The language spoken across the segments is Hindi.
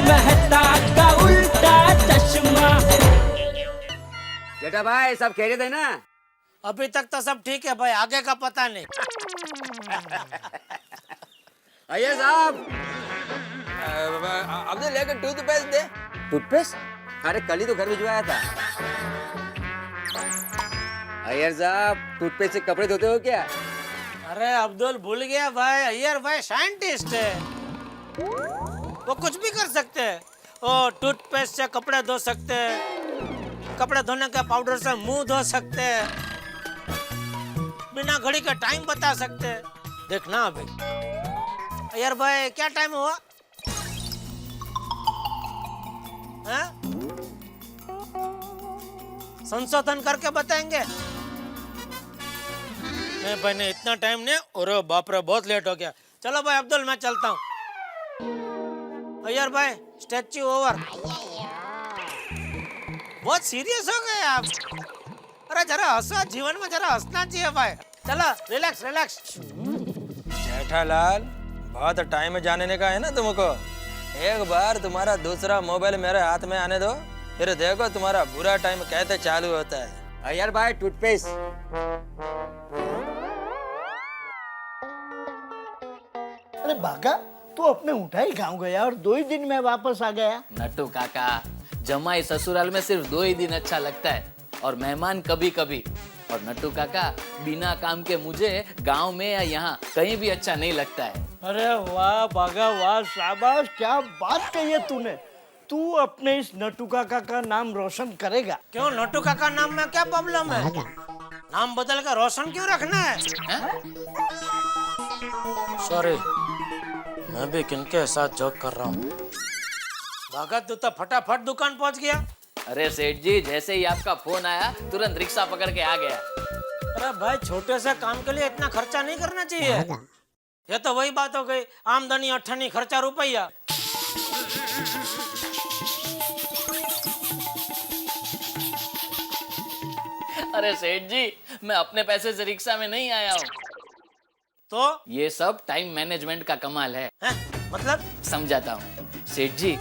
मेहता का उल्टा चश्मा। जेठा भाई सब खैरियत है ना? अभी तक तो सब ठीक है भाई, आगे का पता नहीं। अय्यर साहब अब तो लेकर टूथपेस्ट दे। टूथपेस्ट? अरे कल ही तो घर भिजवाया था। अय्यर साहब टूथपेस्ट से कपड़े धोते हो क्या? अरे अब्दुल भूल गया भाई, अय्यर भाई साइंटिस्ट है, वो कुछ भी कर सकते हैं। वो टूथपेस्ट से कपड़े धो सकते हैं, कपड़े धोने के पाउडर से मुंह धो सकते हैं, बिना घड़ी का टाइम बता सकते हैं। देखना अभी अय्यर भाई क्या टाइम हुआ है? संशोधन करके बताएंगे। नहीं भाई नहीं, इतना टाइम नहीं। अरे बाप रे बहुत लेट हो गया। चलो भाई अब्दुल मैं चलता हूँ। अय्यर भाई स्टैच्यू ओवर। बहुत सीरियस हो गए आप। अरे जरा हंसो, जीवन में जरा हंसना चाहिए भाई। चलो रिलैक्स रिलैक्स। जेठालाल बहुत टाइम जाने का है ना तुमको। एक बार तुम्हारा दूसरा मोबाइल मेरे हाथ में आने दो, फिर देखो तुम्हारा बुरा टाइम कैसे चालू होता है। अय्यर भाई टूथपेस्ट। अरे भागा, तू अपने उठाई गाँव गया और 2 ही दिन में वापस आ गया। नट्टू काका, जमाई ससुराल में सिर्फ 2 ही दिन अच्छा लगता है और मेहमान कभी कभी। और नट्टू काका, बिना काम के मुझे गांव में या यहाँ कहीं भी अच्छा नहीं लगता है। अरे वाह भागा वाह, शाबाश, क्या बात कही है तूने। तू अपने इस नट्टू काका का नाम रोशन करेगा। क्यों नट्टू काका नाम में क्या प्रॉब्लम है? नाम बदल कर रोशन क्यों रखना है? सॉरी, मैं भी किनके साथ जोक कर रहा हूँ। भागा तू तो फटाफट दुकान पहुंच गया। अरे सेठ जी, जैसे ही आपका फोन आया तुरंत रिक्शा पकड़ के आ गया। अरे भाई छोटे से काम के लिए इतना खर्चा नहीं करना चाहिए। ये तो वही बात हो गई, आमदनी अठन्नी खर्चा रुपया। अरे सेठ जी, मैं अपने पैसे से रिक्शा में नहीं आया हूँ। तो ये सब टाइम मैनेजमेंट का कमाल है। मतलब समझाता हूँ सेठ जी,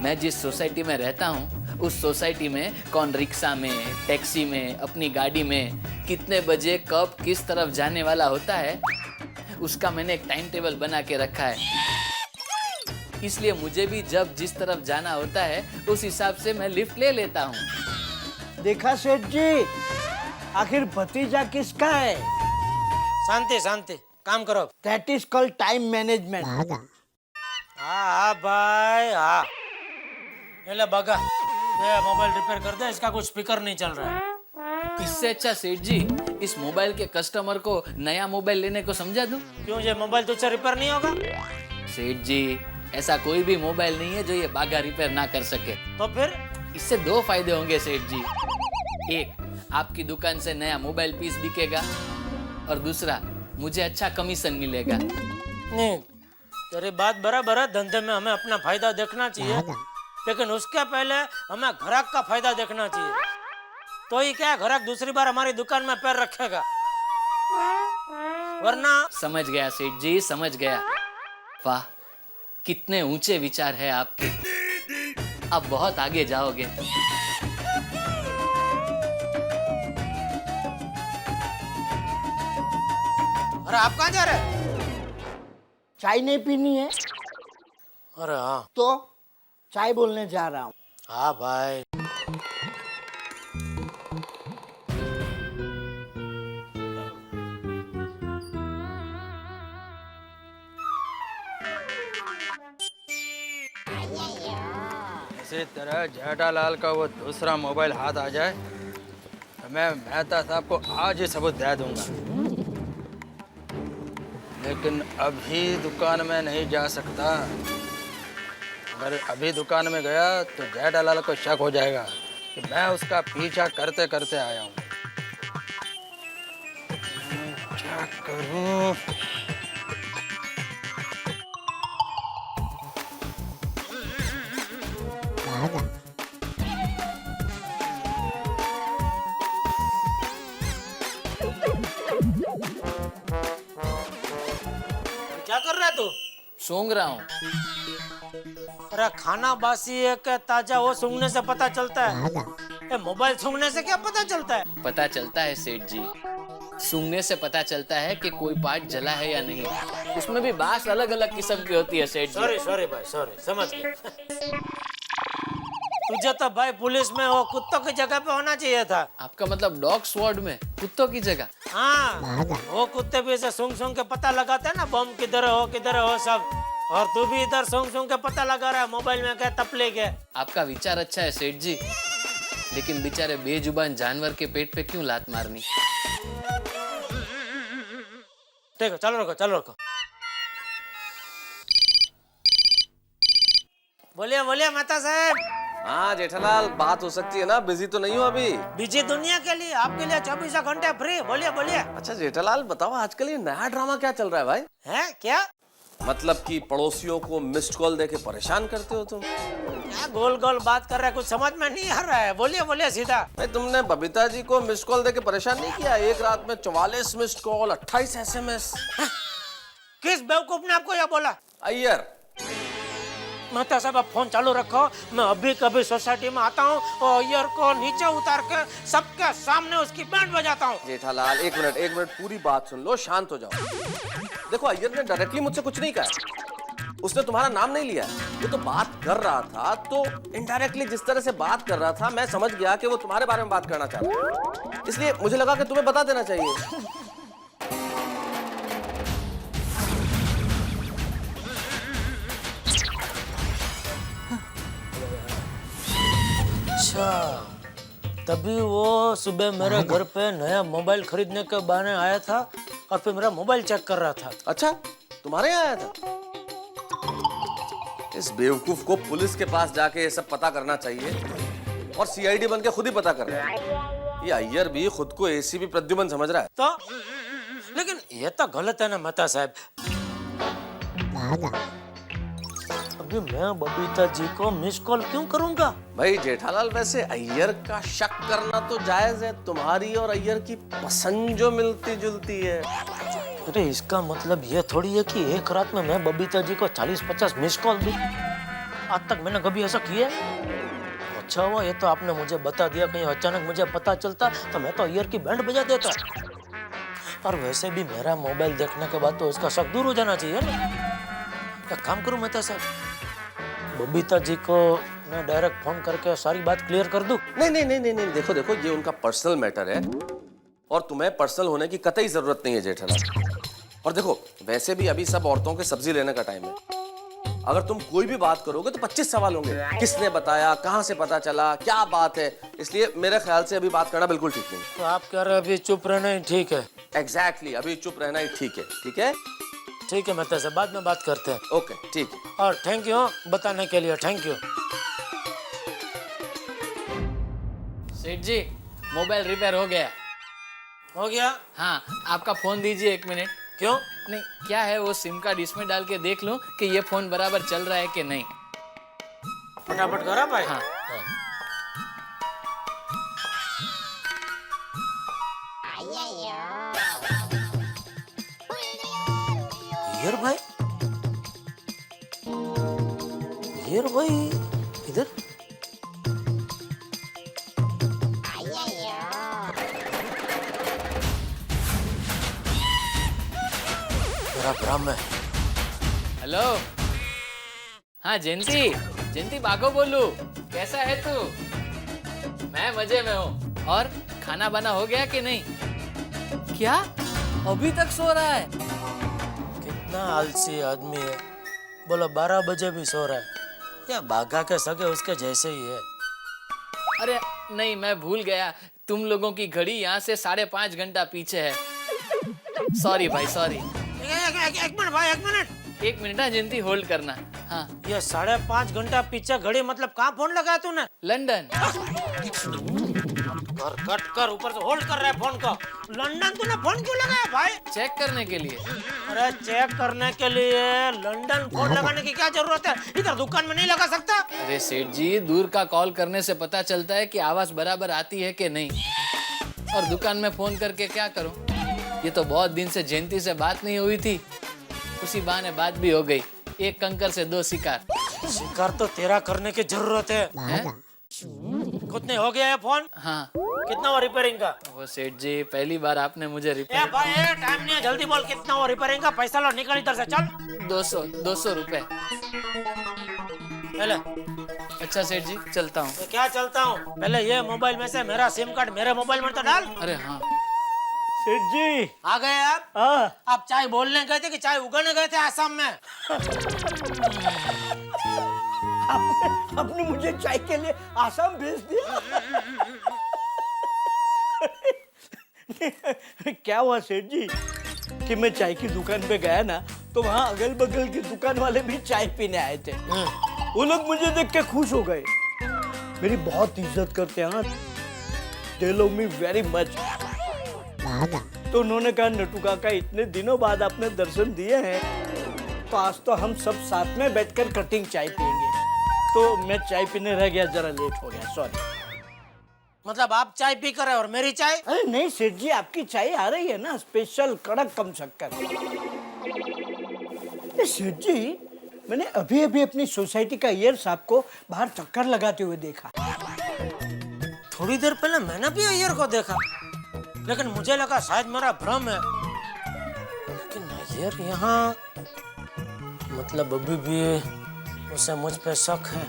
मैं जिस सोसाइटी में रहता हूँ उस सोसाइटी में कौन रिक्शा में, टैक्सी में, अपनी गाड़ी में कितने बजे कब किस तरफ जाने वाला होता है, उसका मैंने एक टाइम टेबल बना के रखा है। इसलिए मुझे भी जब जिस तरफ जाना होता है उस हिसाब से मैं लिफ्ट ले लेता हूँ। देखा सेठ जी, आखिर भतीजा किसका है? शांति शांति, काम करो। That is called time management. हाँ भाई हाँ। ये ले बगा, ये मोबाइल रिपेयर कर दे, इसका कुछ स्पीकर नहीं चल रहा है। इससे अच्छा सेठ जी, इस मोबाइल के कस्टमर को नया मोबाइल लेने को समझा दूं। क्यों, ये मोबाइल तुझसे रिपेयर नहीं होगा? सेठ जी, ऐसा कोई भी मोबाइल नहीं है जो ये बागा रिपेयर ना कर सके। तो फिर इससे 2 फायदे होंगे सेठ जी। एक, आपकी दुकान से नया मोबाइल पीस बिकेगा और दूसरा, मुझे अच्छा कमीशन मिलेगा। नहीं, तेरी बात बराबर है, धंधे में हमें अपना फायदा देखना चाहिए, लेकिन उसके पहले हमें ग्राहक का फायदा देखना चाहिए। तो ही क्या ग्राहक दूसरी बार हमारी दुकान में पैर रखेगा, वरना। समझ गया सेठ जी, समझ गया। वाह, कितने ऊंचे विचार है आपके। अब बहुत आगे जाओगे। अरे आप कहाँ जा रहे हैं? चाय नहीं पीनी है अरे हाँ। तो चाय बोलने जा रहा हूँ। हाँ भाई। इसी तरह जेठालाल का वो दूसरा मोबाइल हाथ आ जाए तो मैं मेहता साहब को आज ही सबूत दे दूंगा। लेकिन अभी दुकान में नहीं जा सकता। अगर अभी दुकान में गया तो जेठालाल को शक हो जाएगा कि मैं उसका पीछा करते करते आया हूँ। क्या करूँ? क्या कर रहा है तू? सूंघ रहा हूँ। अरे अरे खाना बासी है कि ताजा वो सूंघने से पता चलता है। ये मोबाइल सूंघने से क्या पता चलता है? पता चलता है सेठ जी, सूंघने से पता चलता है कि कोई पार्ट जला है या नहीं। उसमें भी बास अलग अलग किस्म की होती है सेठ जी। सॉरी भाई, सॉरी, समझ गया। तुझे तो भाई पुलिस में वो कुत्तों की जगह पे होना चाहिए था। आपका मतलब डॉग स्क्वाड में कुत्तों की जगह? हाँ, वो कुत्ते भी ऐसे सूंघ सूंघ के पता लगाते हैं ना, बम किधर हो सब। और तू भी इधर सूंघ सूंघ के पता लगा रहा है मोबाइल में क्या तपले के। आपका विचार अच्छा है सेठ जी, लेकिन बेचारे बेजुबान जानवर के पेट पे क्यों लात मारनी? ठीक है, चलो रखो। बोलिए मेहता साहब। हाँ जेठालाल, बात हो सकती है ना? बिजी तो नहीं हो अभी? बिजी दुनिया के लिए, आपके लिए 24 घंटे फ्री। बोलिए। अच्छा जेठालाल बताओ, आजकल ये नया ड्रामा क्या चल रहा है भाई? है क्या? मतलब कि पड़ोसियों को मिस्ड कॉल देके परेशान करते हो तुम? क्या गोल बात कर रहा है, कुछ समझ में नहीं आ रहा है। बोलिए सीधा। भाई तुमने बबीता जी को मिस्ड कॉल देके परेशान नहीं किया? एक रात में 44 मिस्ड कॉल, 28 SMS। किस बेवकूफ ने आपको यह बोला? अय्यर। मेहता साहब आप फोन चालू रखो, मैं अभी कभी सोसाइटी में आता हूँ और ईयर को नीचे उतार के सबके सामने उसकी बैंड बजाता हूँ। जेठालाल एक मिनट, पूरी बात सुन लो, शांत हो जाओ। देखो अय्यर ने डायरेक्टली मुझसे कुछ नहीं कहा, उसने तुम्हारा नाम नहीं लिया। वो तो बात कर रहा था, तो इनडायरेक्टली जिस तरह से बात कर रहा था मैं समझ गया कि वो तुम्हारे बारे में बात करना चाह रहा है, इसलिए मुझे लगा कि तुम्हें बता देना चाहिए। अच्छा, तभी वो सुबह मेरे घर पे नया मोबाइल खरीदने के बहाने आया था और फिर मेरा मोबाइल चेक कर रहा था। अच्छा, तुम्हारे यहाँ आया था? इस बेवकूफ को पुलिस के पास जाके ये सब पता करना चाहिए और CID बन के खुद ही पता कर रहा है। ये अय्यर भी खुद को ACP प्रद्युमन समझ रहा है। तो लेकिन ये तो गलत है ना मेहता साहब। अभी मैं बबीता जी को मिस कॉल क्यों करूंगा? भाई जेठालाल, वैसे अय्यर का शक करना तो जायज है, तुम्हारी और अय्यर की पसंद जो मिलती जुलती है। अरे इसका मतलब ये थोड़ी है कि एक रात में मैं बबीता जी को 40-50 मिस कॉल दूं। आज तक मैंने कभी ऐसा किया? अच्छा हुआ ये तो आपने मुझे बता दिया, कहीं अचानक मुझे पता चलता तो मैं तो अय्यर की बैंड बजा देता। और वैसे भी मेरा मोबाइल देखने के बाद तो उसका शक दूर हो जाना चाहिए ना। क्या काम करूं मेहता साहब, बबीता जी को मैं डायरेक्ट फोन करके सारी बात क्लियर कर दूं? नहीं, देखो ये उनका पर्सनल मैटर है और तुम्हें पर्सनल होने की कतई जरूरत नहीं है जेठालाल। और देखो वैसे भी अभी सब औरतों के सब्जी लेने का टाइम है। अगर तुम कोई भी बात करोगे तो 25 सवाल होंगे। किसने बताया, कहाँ से पता चला, क्या बात है, इसलिए मेरे ख्याल से अभी बात करना बिल्कुल ठीक नहीं। तो आप कह रहे हैं अभी चुप रहना ही ठीक है? एग्जैक्टली, अभी चुप रहना ही ठीक है। ठीक है मेहता साहब, बाद में बात करते हैं। ओके ठीक है। और थैंक यू बताने के लिए, थैंक यू। सेठ जी, मोबाइल रिपेयर हो गया। हो गया? हाँ, आपका फोन दीजिए 1 मिनट। क्यों? नहीं, क्या है वो सिम कार्ड इसमें डाल के देख लूं कि ये फोन बराबर चल रहा है कि नहीं। फटाफट करा भाई। हाँ। हीर भाई इधर। मेरा भ्रम है। हेलो, हाँ जयंती बागो बोलू, कैसा है तू? मैं मजे में हूँ। और खाना बना हो गया कि नहीं? क्या अभी तक सो रहा है? कितना आलसी आदमी है, बोलो 12 बजे भी सो रहा है। या बाघा के सगे उसके जैसे ही है। अरे नहीं, मैं भूल गया, तुम लोगों की घड़ी यहाँ से 5.5 घंटा पीछे है। सॉरी भाई, सॉरी। एक मिनट भाई, 1 मिनट। 1 मिनट, हाँ जयंती, होल्ड करना। हाँ, ये 5.5 घंटा पीछे घड़ी, मतलब कहाँ फोन लगाया तूने? लंदन। कट कर, ऊपर से होल्ड कर रहा है फोन को। लंदन तूने फोन क्यों लगाया भाई? चेक करने के लिए। अरे चेक करने के लिए लंदन फोन लगाने की क्या जरूरत है? इधर दुकान में नहीं लगा सकता? अरे सेठ जी, दूर का कॉल करने से पता चलता है कि आवाज बराबर आती है कि नहीं। और दुकान में फोन करके क्या करूं? ये तो बहुत दिन से जयंती से बात नहीं हुई थी, उसी बहाने बात भी हो गई। एक कंकर से 2 शिकार। शिकार तो तेरा करने की जरूरत है। कितने हो गया है फोन? हाँ कितना हुआ रिपेयरिंग का? वो सेठ जी पहली बार आपने मुझे ए रिपेयर भाई टाइम नहीं है, जल्दी बोल कितना हुआ रिपेयरिंग का? पैसा लो, निकल इधर से, चल। 200 रुपए। पहले अच्छा सेठ जी चलता हूँ। तो क्या चलता हूँ? पहले ये मोबाइल में से मेरा सिम कार्ड मेरे मोबाइल में तो डाल। अरे हाँ सेठ जी। आ गए आप? हाँ। आप चाय बोलने गए थे कि चाय उगाने गए थे आसाम में? आपने मुझे चाय के लिए आसाम भेज दिया। क्या हुआ सेठ जी कि मैं चाय की दुकान पे गया ना, तो वहाँ अगल बगल की दुकान वाले भी चाय पीने आए थे। वो लोग मुझे देख के खुश हो गए, मेरी बहुत इज्जत करते हैं। They love me very much। तो उन्होंने कहा नटू काका इतने दिनों बाद आपने दर्शन दिए हैं, तो आज तो हम सब साथ में बैठकर कटिंग चाय पियेंगे। तो मैं चाय पीने रह गया, जरा लेट हो गया, सॉरी। मतलब आप चाय पी कर रहे हो और मेरी चाय? अरे नहीं सेठ जी, आपकी चाय आ रही है ना, स्पेशल कड़क कम शक्कर। सेठ जी मैंने अभी अभी अपनी सोसाइटी का ईयर साहब को बाहर चक्कर लगाते हुए देखा। थोड़ी देर पहले मैंने भी अय्यर को देखा, लेकिन मुझे लगा शायद मेरा भ्रम है। लेकिन अय्यर यहाँ, मतलब अभी भी उसे मुझ पे शक है।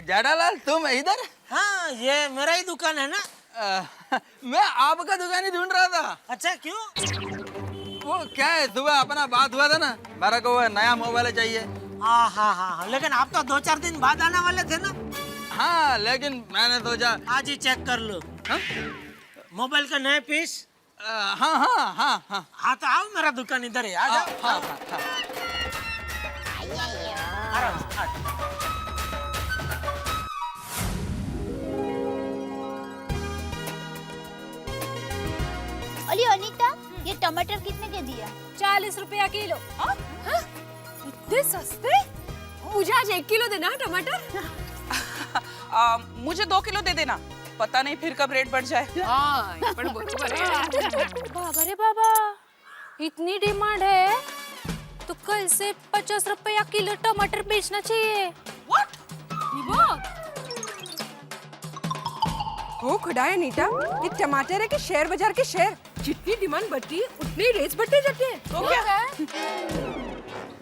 जेठालाल तुम इधर? हाँ ये मेरा ही दुकान है ना। मैं आपका दुकान ही ढूंढ रहा था। अच्छा क्यों? वो क्या है, सुबह अपना बात हुआ था ना, मेरे को वो नया मोबाइल चाहिए। हाँ हाँ हाँ, लेकिन आप तो 2-4 दिन बाद आने वाले थे ना। हाँ लेकिन मैंने सोचा आज ही चेक कर लो। हाँ? मोबाइल का नया पीस। हाँ हाँ हाँ हाँ हाँ तो आओ, मेरा दुकान इधर है, आ जाओ। हाँ हाँ हाँ। आराम से, आ जाओ। अली अनीता, ये टमाटर कितने के दिया? 40 रुपया किलो। हाँ? इतने सस्ते? मुझे आज 1 किलो देना है टमाटर। मुझे 2 किलो दे देना, पता नहीं फिर कब रेट बढ़ जाए। हाँ, पण बरोबर है। बाबा रे बाबा, इतनी डिमांड है तो कल से 50 रुपया किलो टमाटर बेचना चाहिए। What? वो खुदा है नीता, ये टमाटर है कि शेयर बाजार के शेयर, जितनी डिमांड बढ़ती है उतने रेट्स बढ़ते जाते हैं। तो क्या?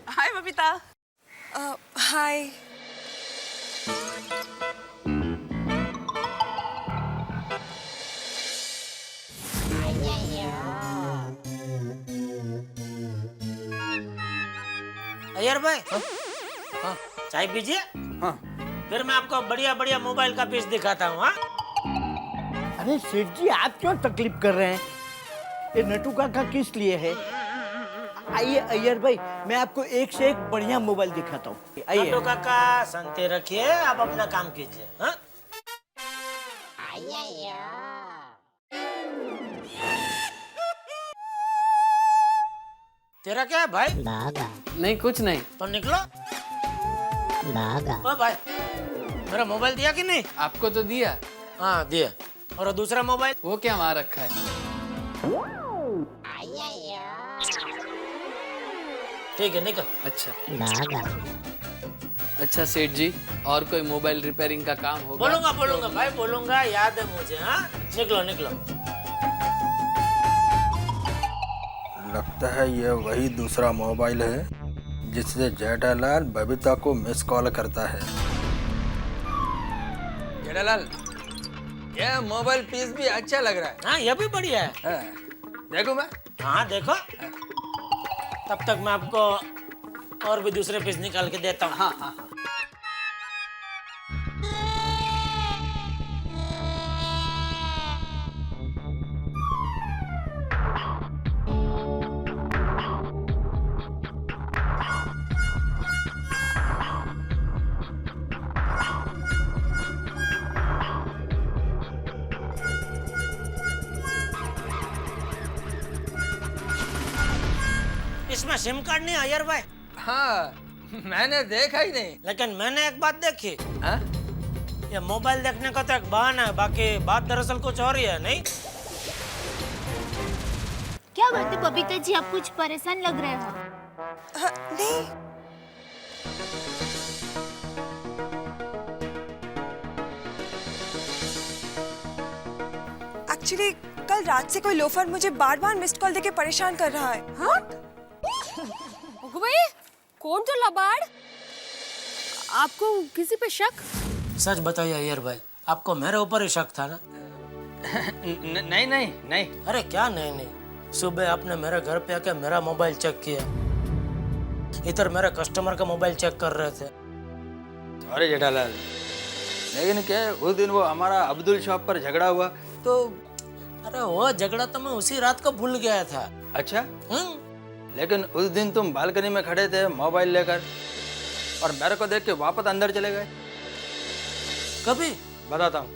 हाय बबीता। हाय। अय्यर भाई, चाय पीजिए। हाँ। फिर मैं आपको बढ़िया बढ़िया मोबाइल का पीस दिखाता हूँ। हाँ? अरे सेठ जी आप क्यों तकलीफ कर रहे हैं? ये नटू काका किस लिए है? आइए अय्यर भाई, मैं आपको एक से एक बढ़िया मोबाइल दिखाता हूँ। आइए। नटू काका शांति रखिए, आप अपना काम कीजिए। हाँ? तेरा क्या है भाई? नहीं कुछ नहीं। तो निकलो। ओ भाई, मेरा मोबाइल दिया कि नहीं? आपको तो दिया। हाँ दिया। और दूसरा मोबाइल? वो क्या वहाँ रखा है? ठीक है निकल। अच्छा अच्छा सेठ जी, और कोई मोबाइल रिपेयरिंग का काम होगा? बोलूंगा बोलूंगा भाई, बोलूंगा, याद है मुझे। हाँ निकलो निकलो। लगता है ये वही दूसरा मोबाइल है जिससे जेठालाल बबीता को मिस कॉल करता है। जेठालाल, ये मोबाइल पीस भी अच्छा लग रहा है। हाँ ये भी बढ़िया है। हाँ, देखो मैं। हाँ देखो, तब तक मैं आपको और भी दूसरे पीस निकाल के देता हूँ। हाँ हाँ हाँ। इसमें इसमें सिम कार्ड नहीं अय्यर भाई। हाँ, मैंने देखा ही नहीं। लेकिन मैंने एक बात देखी, हाँ? ये मोबाइल देखने का तो एक बहाना है, बाकी बात दरअसल कुछ और ही है। नहीं क्या बात है बबीता जी, आप कुछ परेशान लग रहे हो? नहीं, एक्चुअली कल रात से कोई लोफर मुझे बार बार मिस्ड कॉल देके परेशान कर रहा है। हाँ? भाई कौन तो लबाड़? आपको किसी पे शक? सच बताइए अय्यर भाई, आपको मेरे ऊपर ही शक था ना? नहीं नहीं नहीं। अरे क्या नहीं नहीं, सुबह आपने मेरे घर पे आके मेरा मोबाइल चेक किया, इधर मेरे कस्टमर का मोबाइल चेक कर रहे थे। अरे जेठालाल, लेकिन क्या है, उस दिन वो हमारा अब्दुल शॉप पर झगड़ा हुआ तो। अरे वो झगड़ा तो मैं उसी रात को भूल गया था। अच्छा, लेकिन उस दिन तुम बालकनी में खड़े थे मोबाइल लेकर और मेरे को देख के वापस अंदर चले गए। कभी? बताता हूँ।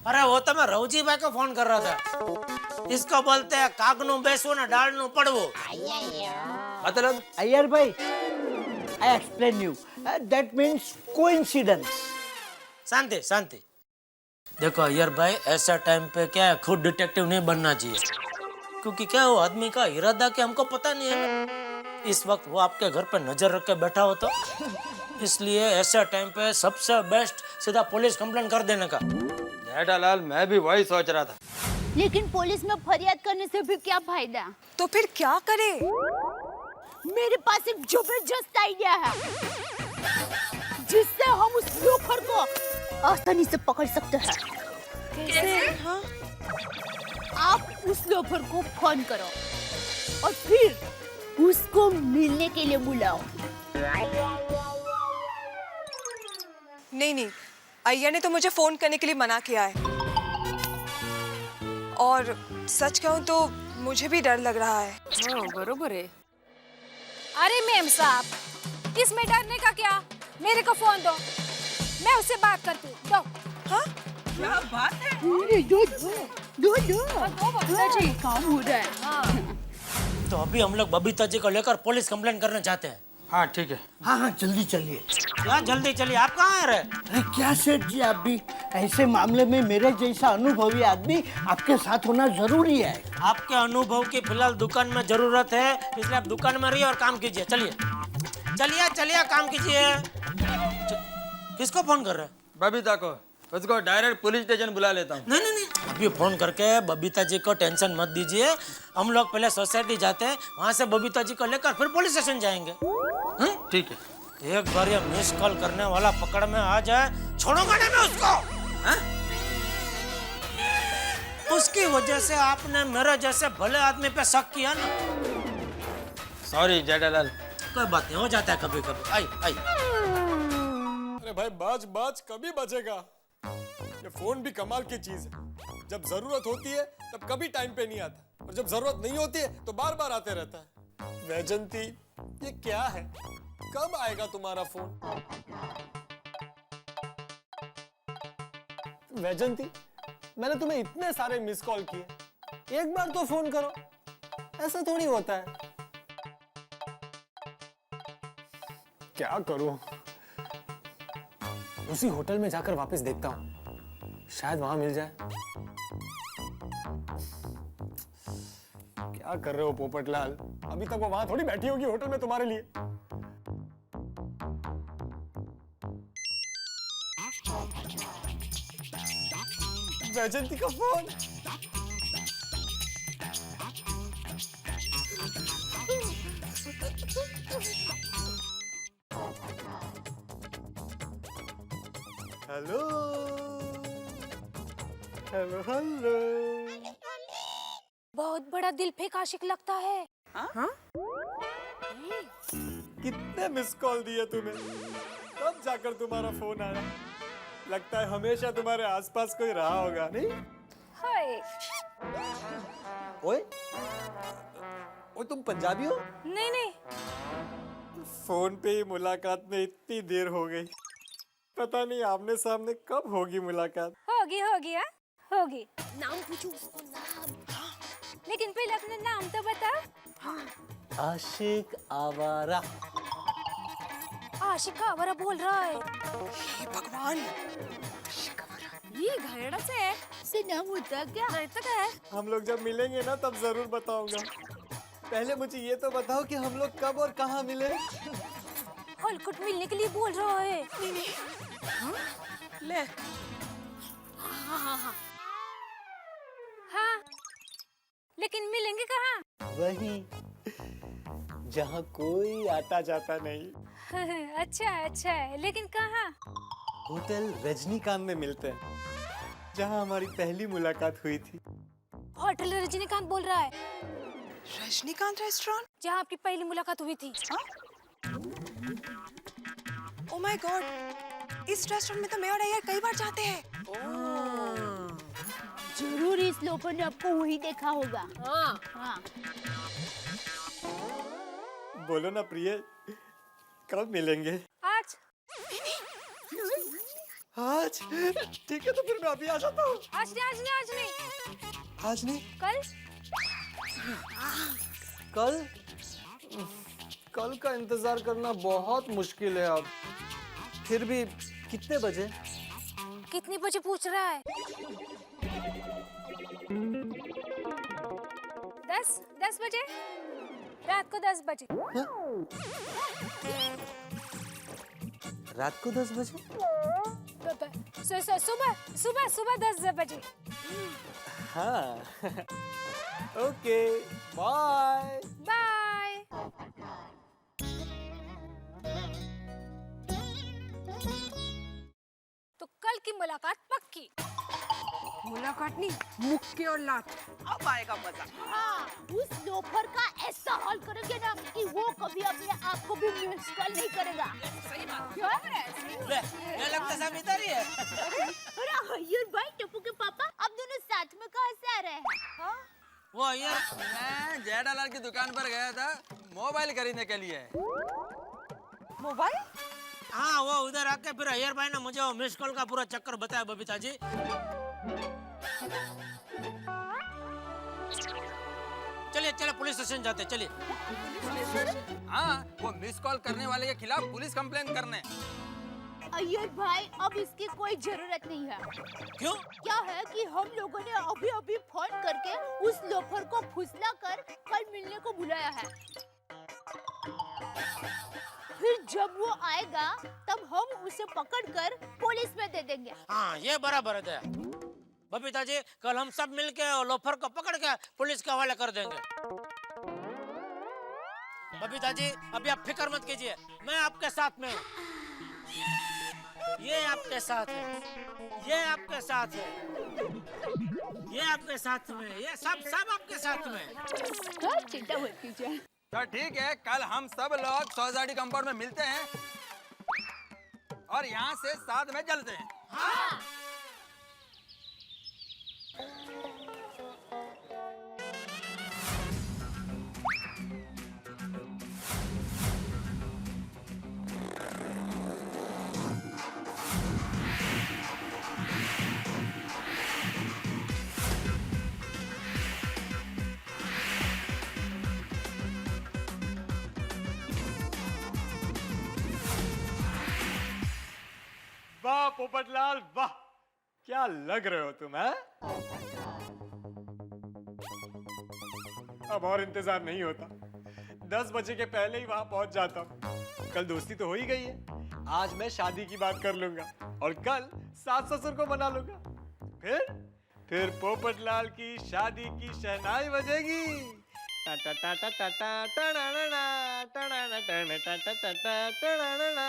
अरे वो तो मैं रवजी भाई को फोन कर रहा था। इसको बोलते हैं कागनू बेसो ना डालनू पड़वो। मतलब अय्यर भाई, I explain you. That means coincidence. शांति शांति। देखो अय्यर भाई, ऐसा टाइम पे क्या है, खुद डिटेक्टिव नहीं बनना चाहिए, क्योंकि क्या वो आदमी का इरादा क्या हमको पता नहीं है ना। इस वक्त वो आपके घर पे नजर रख के बैठा हो तो, इसलिए ऐसा टाइम पे सबसे बेस्ट सीधा पुलिस कंप्लेंट कर देने का। जेठालाल, मैं भी वही सोच रहा था। लेकिन पुलिस में फरियाद करने से भी क्या फायदा? तो फिर क्या करे? मेरे पास एक जबरदस्त आइडिया है, जिससे हम उस लोफर को आसानी से पकड़ सकते हैं। कैसे? हाँ? आप उस लोफर को फोन करो और फिर उसको मिलने के लिए बुलाओ। नहीं नहीं, अय्या ने तो मुझे फोन करने के लिए मना किया है, और सच कहूँ तो मुझे भी डर लग रहा है। बरोबर है। अरे मैम साहब, इसमें डरने का क्या? मेरे को फोन दो, मैं उससे बात करती हूँ। दो। हाँ? क्या बात है? दो बबीता जी, काम हो रहा है। हाँ। तो अभी हम लोग बबीता जी को लेकर पुलिस कंप्लेंट करना चाहते हैं। हाँ ठीक है। हाँ जल्दी चलिए। क्या जल्दी चलिए, आप कहाँ आ रहे? अरे क्या सेठ जी, आप भी ऐसे मामले में मेरे जैसा अनुभवी आदमी आपके साथ होना जरूरी है। आपके अनुभव की फिलहाल दुकान में जरूरत है, इसलिए आप दुकान में रहिए और काम कीजिए। चलिए चलिए चलिए, काम कीजिए। किसको फोन कर रहे हैं? बबीता को, उसको डायरेक्ट पुलिस स्टेशन बुला लेता हूँ। नहीं नहीं नहीं, अभी फोन करके बबीता जी को टेंशन मत दीजिए। हम लोग पहले सोसाइटी जाते हैं, वहाँ से बबीता जी को लेकर फिर पुलिस स्टेशन जाएंगे। ठीक है। एक बार ये मिस कॉल करने वाला पकड़ में आ जाए, छोड़ूंगा ना मैं उसको। उसकी वजह से आपने मेरे जैसे भले आदमी पे शक किया ना। सॉरी जेठालाल। कोई बात नहीं, हो जाता है कभी कभी। आई आई। अरे भाई, बाज बाज कभी बचेगा? ये फोन भी कमाल की चीज है। जब जरूरत होती है तब कभी टाइम पे नहीं आता, और जब जरूरत नहीं होती है तो बार बार आते रहता है। वैजंती, ये क्या है? कब आएगा तुम्हारा फोन? वैजंती, मैंने तुम्हें इतने सारे मिस कॉल किए, एक बार तो फोन करो। ऐसा थोड़ी होता है। क्या करूं? उसी होटल में जाकर वापस देखता हूं, शायद वहां मिल जाए। क्या कर रहे हो पोपटलाल? अभी तक वो वहां थोड़ी बैठी होगी होटल में तुम्हारे लिए। वैजंती का फोन। Hello hello hello. बहुत बड़ा दिल फेंक आशिक लगता है। हाँ? कितने मिस कॉल दिए तुम्हें, तब जाकर तुम्हारा फोन आया। लगता है हमेशा तुम्हारे आसपास कोई रहा होगा, नहीं? हाय। ओए, ओ तुम पंजाबी हो? नहीं नहीं। फोन पे ही मुलाकात में इतनी देर हो गई, पता नहीं आमने सामने कब होगी मुलाकात। होगी होगी हाँ होगी। नाम पूछो उसको, नाम। लेकिन पहले अपना नाम तो बता। आशिक आवारा। आशिक आवारा बोल रहा है। हे भगवान, ये घरेड़ा से है। से नाम होता क्या? नहीं तो क्या है? हम लोग जब मिलेंगे ना तब जरूर बताऊंगा। पहले मुझे ये तो बताओ कि हम लोग कब और कहाँ मिले। हॉलकुट मिलने के लिए बोल रहा है। ले हाँ लेकिन मिलेंगे कहाँ? वही जहाँ कोई आता जाता नहीं। अच्छा है लेकिन कहाँ? होटल रजनीकांत में मिलते हैं, जहाँ हमारी पहली मुलाकात हुई थी। होटल रजनीकांत बोल रहा है, रजनीकांत रेस्टोरेंट। जहाँ आपकी पहली मुलाकात हुई थी। ओ माय गॉड, इस रेस्टोरेंट में तो मैं और अय्यर कई बार जाते हैं। जरूर इस लोफर ने आपको वही देखा होगा। हाँ। बोलो ना प्रिय, कब मिलेंगे? आज। आज? ठीक है तो फिर मैं अभी आ जाता हूँ। आज नहीं। आज नहीं? कल। कल? कल का इंतजार करना बहुत मुश्किल है अब। फिर भी कितने बजे? कितने बजे पूछ रहा है? 10 बजे, रात को 10 बजे। रात को 10 बजे? सुबह 10 बजे। हाँ। Okay, bye. बाय। तो कल की मुलाकात पक्की। मुलाकात नहीं, मुक्के और लात। अब आएगा मजा। हाँ, उस लोफर का ऐसा हाल करेंगे ना कि वो कभी अपने आप को भी मिस कॉल नहीं करेगा। सही बात। क्या? ये लगता सब इधर ही है। अरे अय्यर भाई, टप्पू के पापा, आप दोनों साथ में कहाँ से आ रहे हैं? हाँ? वो अय्यर, मैं जेठालाल की दुकान पर गया था मोबाइल खरीदने के लिए। मोबाइल? हाँ वो उधर आके फिर अय्यर भाई ने मुझे वो मिस कॉल का पूरा चक्कर बताया बबीता जी। चलिए पुलिस स्टेशन जाते, चलिए। हाँ, वो मिस कॉल करने वाले के खिलाफ पुलिस कंप्लेन करने। अय्यर भाई, अब इसकी कोई जरूरत नहीं है। क्यों? क्या है कि हम लोगों ने अभी फोन करके उस लोफर को फुसला कर कल मिलने को बुलाया है। फिर जब वो आएगा तब हम उसे पकड़कर पुलिस में दे देंगे। हाँ ये बराबर है बबीता जी, कल हम सब मिलके लोफर को पकड़ के पुलिस के हवाले कर देंगे। बबीता जी अभी आप फिक्र मत कीजिए, मैं आपके साथ में हूँ। ये आपके साथ है, ये आपके साथ है, ये आपके साथ में, ये सब आपके साथ में। चिंता मत कीजिए। तो ठीक है, कल हम सब लोग सोसाइटी कंपाउंड में मिलते हैं और यहाँ से साथ में चलते हैं। हाँ। वाह पोपटलाल वाह, क्या लग रहे हो तुम हैं? अब और इंतजार नहीं होता, 10 बजे के पहले ही वहां पहुंच जाता हूँ। कल दोस्ती तो हो ही गई है, आज मैं शादी की बात कर लूंगा और कल सास ससुर को मना लूंगा। फिर पोपटलाल की शादी की शहनाई बजेगी। टा टा टा टा टा टा टा ना ना ना, टा ना ना टा ना टा टा टा टा टा ना ना ना।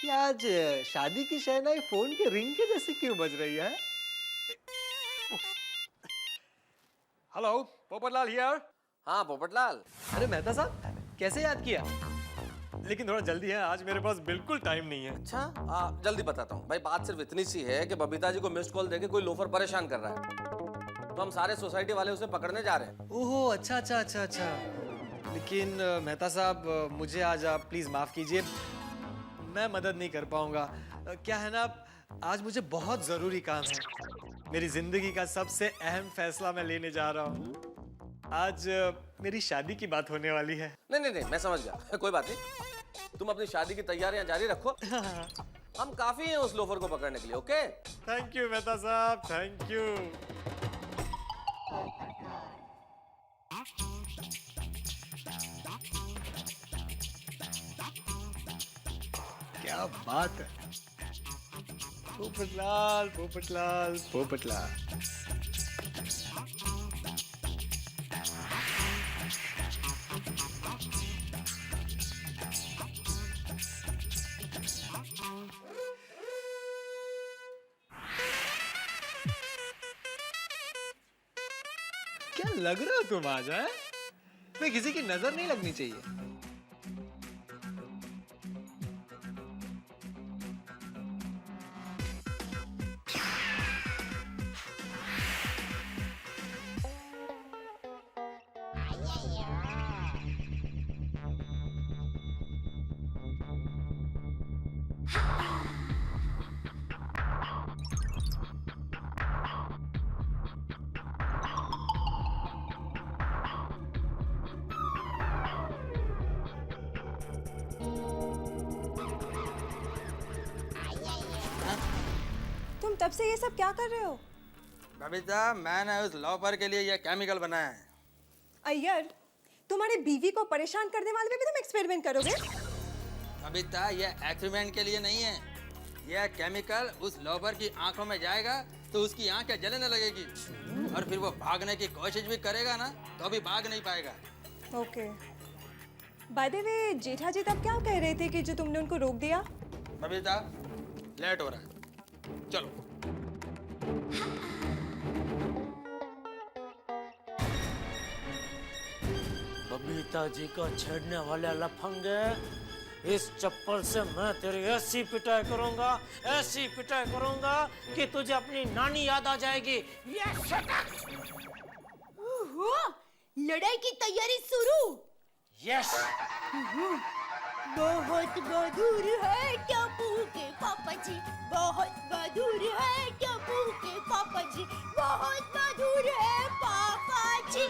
ये आज शादी की शहनाई फोन के रिंग के जैसे क्यों बज रही है? Hello, Popatlal here. हाँ पोपटलाल। अरे मेहता साहब, कैसे याद किया? लेकिन थोड़ा जल्दी है, आज मेरे पास बिल्कुल टाइम नहीं है। अच्छा जल्दी बताता हूँ भाई। बात सिर्फ इतनी सी है कि बबीता जी को मिस्ड कॉल देके कोई लोफर परेशान कर रहा है, तो हम सारे सोसाइटी वाले उसे पकड़ने जा रहे हैं। ओहो अच्छा। लेकिन मेहता साहब, मुझे आज आप प्लीज माफ कीजिए, मैं मदद नहीं कर पाऊंगा। क्या है ना, आज मुझे बहुत जरूरी काम है। मेरी जिंदगी का सबसे अहम फैसला मैं लेने जा रहा हूँ। आज मेरी शादी की बात होने वाली है। नहीं, मैं समझ गया। कोई बात नहीं, तुम अपनी शादी की तैयारियां जारी रखो। हम काफी हैं उस लोफर को पकड़ने के लिए। ओके? थैंक यू मेहता साहब, थैंक यू। क्या बात है। पोपटलाल, पोपटलाल, पोपटलाल। क्या लग रहा हो तुम आज? है मैं किसी की नजर नहीं लगनी चाहिए। तुम तब से ये सब क्या कर रहे हो? बबीता, मैंने उस लॉपर के लिए यह केमिकल बनाया है। अय्यर, तुम्हारी बीवी को परेशान करने वाले में भी तुम एक्सपेरिमेंट करोगे? बबीता, यह एक्सपेरिमेंट के लिए नहीं है। यह केमिकल उस लॉपर की आंखों में जाएगा तो उसकी आंखें जलने लगेगी और फिर वो भागने की कोशिश भी करेगा ना तो भी भाग नहीं पाएगा। ओके। बाय द वे, जेठा जी तब क्या कह रहे थे कि जो तुमने उनको रोक दिया? बबीता, लेट हो रहा है, चलो। बबीता जी को छेड़ने वाले लफंगे, इस चप्पल से मैं तेरी ऐसी पिटाई करूंगा, ऐसी पिटाई करूंगा कि तुझे अपनी नानी याद आ जाएगी। ओहो, लड़ाई की तैयारी शुरू। यस। बहुत मधुर है टप्पू के पापा जी, बहुत मधुर है टप्पू के पापा जी, बहुत मधुर है पापा जी,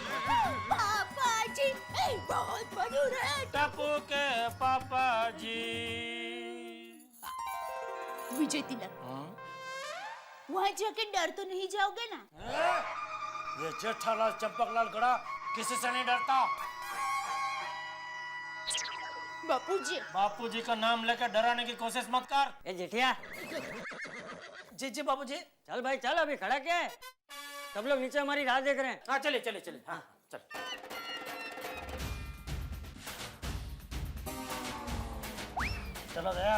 पापा जी, बहुत मधुर है टप्पू के पापा जी। विजय तिलक, वहाँ जाके डर तो नहीं जाओगे ना? ये जेठालाल चंपकलाल गड़ा किसी से नहीं डरता। बापूजी, बापूजी का नाम लेकर डराने की कोशिश मत कर। ए जेठिया, जी जी बाबूजी। चल भाई चल, अभी खड़ा क्या है? सब लोग नीचे हमारी राह देख रहे हैं। हाँ चलिए चलिए चलिए, हाँ चल। चलो गया।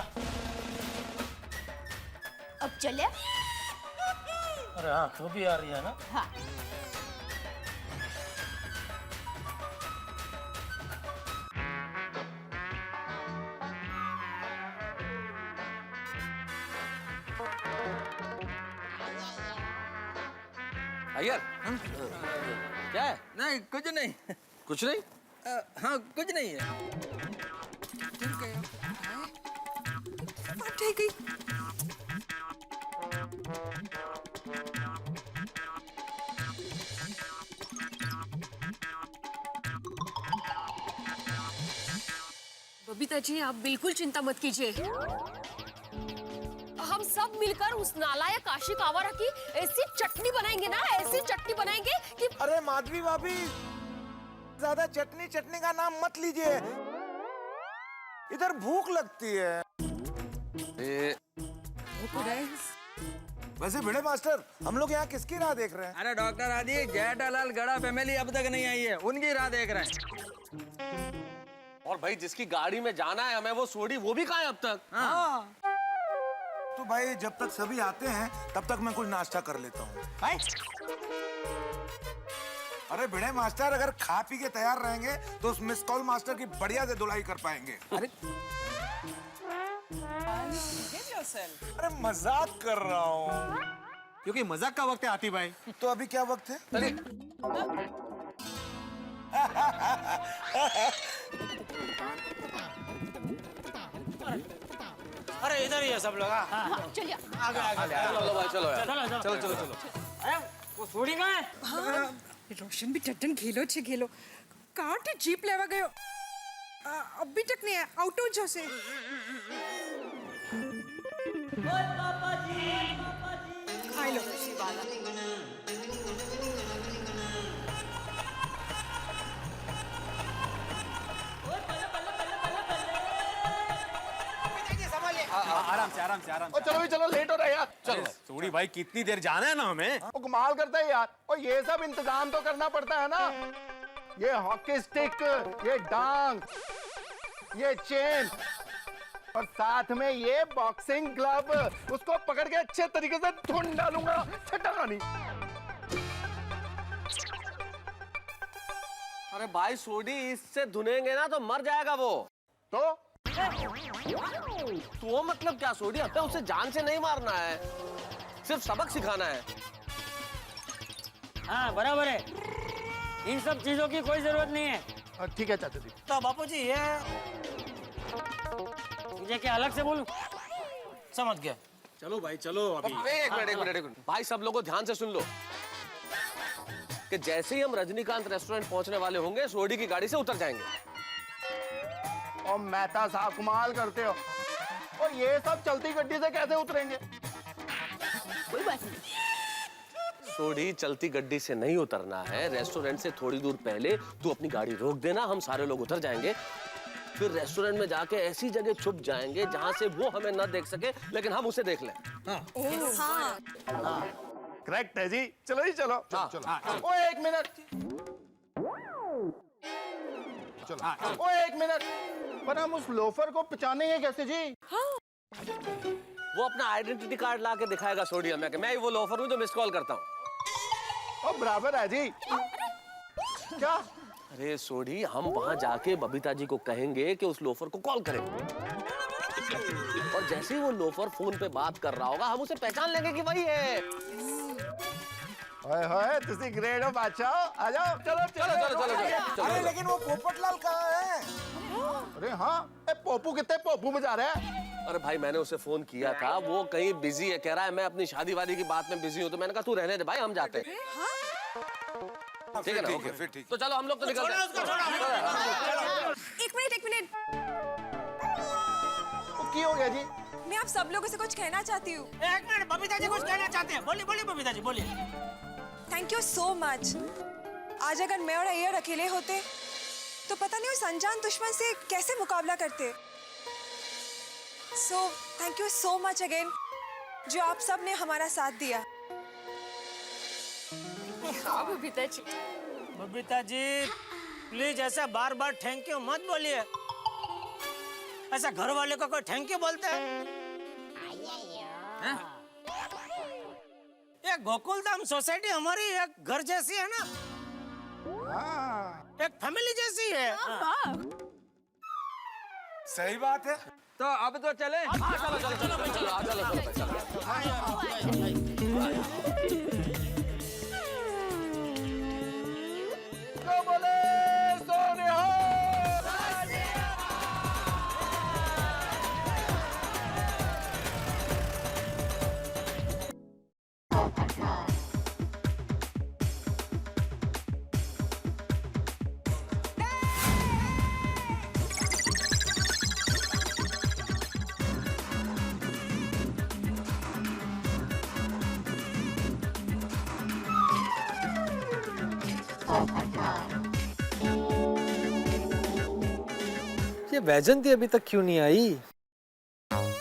अब चले? अरे हाँ, तो भी आ रही है ना? हाँ। अय्यर, क्या है? नहीं, कुछ नहीं। कुछ नहीं? हाँ, कुछ नहीं है। ठीक है। बबीता जी, आप बिल्कुल चिंता मत कीजिए। हम सब मिलकर उस नालायक आशिक आवारा की ऐसी चटनी बनाएंगे ना, ऐसी चटनी बनाएंगे कि। अरे माधवी भाभी, ज्यादा चटनी चटनी का नाम मत लीजिए, इधर भूख लगती है। वैसे भिड़े मास्टर, हम लोग यहाँ किसकी राह देख रहे हैं? अरे डॉक्टर आदि, जेठालाल गड़ा फैमिली अब तक नहीं आई है, उनकी राह देख रहे हैं। और भाई जिसकी गाड़ी में जाना है हमें, वो सोडी, वो भी कहाँ है अब तक? हाँ। तो भाई जब तक सभी आते हैं तब तक मैं कुछ नाश्ता कर लेता हूँ। अरे भिड़े मास्टर, अगर खा पी के तैयार रहेंगे तो उस मिस कॉल मास्टर की बढ़िया से धुलाई कर पाएंगे। अरे मजाक कर रहा हूँ। क्योंकि मजाक का वक्त है आती भाई। तो अभी क्या वक्त है? अरे इधर ही है सब लोग। हाँ हाँ, चलिए आगे आगे चलो भाई चलो यार चलो चलो चलो अरे वो सोडी कहाँ है रोशन भी चट्टन खेलो छे खेलो काटे जीप लेवा गयो अभी तक नहीं है आउट हो जैसे खाई लो आराम से आराम से आराम और चलो भी चलो लेट हो रहा है यार चलो सोडी भाई कितनी देर जाना है ना हमें वो कमाल करता है यार और ये सब इंतजाम तो करना पड़ता है ना ये हॉकी स्टिक ये डांग ये चेन और साथ में ये बॉक्सिंग ग्लव उसको पकड़ के अच्छे तरीके से धुन डालूंगा छटका नहीं। अरे भाई सोडी इससे धुनेंगे ना तो मर जाएगा वो। तो तो मतलब क्या सोडी, हमें उसे जान से नहीं मारना है, सिर्फ सबक सिखाना है। हाँ बराबर है इन सब चीजों की कोई जरूरत नहीं है। ठीक है चाचा जी। तो बापूजी ये मुझे क्या अलग से बोलूं समझ गया। चलो भाई चलो अभी एक मिनट भाई सब लोगों ध्यान से सुन लो कि जैसे ही हम रजनीकांत रेस्टोरेंट पहुंचने वाले होंगे सोडी की गाड़ी से उतर जाएंगे। और मेहता साहब कमाल करते हो और ये सब चलती गड्डी से कैसे उतरेंगे? कोई बात नहीं सोडी चलती गड्डी से नहीं उतरना है, रेस्टोरेंट से थोड़ी दूर पहले तू अपनी गाड़ी रोक देना, हम सारे लोग उतर जाएंगे, फिर रेस्टोरेंट में जाके ऐसी जगह छुप जाएंगे जहां से वो हमें न देख सके लेकिन हम उसे देख लें। करेक्ट है जी। चलो जी चलो चलो। ओ एक मिनट चलो। ओ एक मिनट पर हम उस लोफर को पहचानेंगे कैसे जी? वो अपना आइडेंटिटी कार्ड ला के दिखाएगा सोडी हमें कि मैं ही वो लोफर हूँ जो मिस कॉल करता हूँ। और बराबर है जी। क्या? अरे सोडी हम वहां जाके बबीता जी को कहेंगे कि उस लोफर को कॉल करें और जैसे ही वो लोफर फोन पे बात कर रहा होगा हम उसे पहचान लेंगे कि वही है। ओए होए तुसी ग्रेट हो बादशाह, आ जाओ। चलो चलो चलो चलो। अरे लेकिन वो पोपटलाल कहाँ है? अरे हाँ पोपू कितने पोपू में जा रहे हैं? अरे भाई मैंने उसे फोन किया था, वो कहीं बिजी है, कह रहा है मैं अपनी शादी वादी की बात में बिजी हूँ, तो मैंने कहा तू रहने दे भाई हम जाते हैं। ठीक है ना? ओके फिर ठीक। तो चलो हम लोग तो निकलते हैं। एक मिनट की हो गया जी? मैं आप सब लोगों से कुछ कहना चाहती हूँ। एक मिनट बबीता जी कुछ कहना चाहते हैं। बोलिए बोलिए बबीता जी बोलिए। Thank you so much. आज अगर मैं और अय्यर अकेले होते तो पता नहीं उस अनजान दुश्मन से कैसे मुकाबला करते। So thank you so much again जो आप सब ने हमारा साथ दिया। बबीता जी प्लीज ऐसा बार बार थैंक यू मत बोलिए। ऐसा घर वाले को कोई थैंक यू बोलते हैं? ये गोकुलधाम सोसाइटी हमारी एक घर जैसी है ना, एक फैमिली जैसी है। सही बात है। तो अब तो चले। चलो चलो चलो चलो चलो। तो बोले सोने हो। ये वैजंती अभी तक क्यों नहीं आई?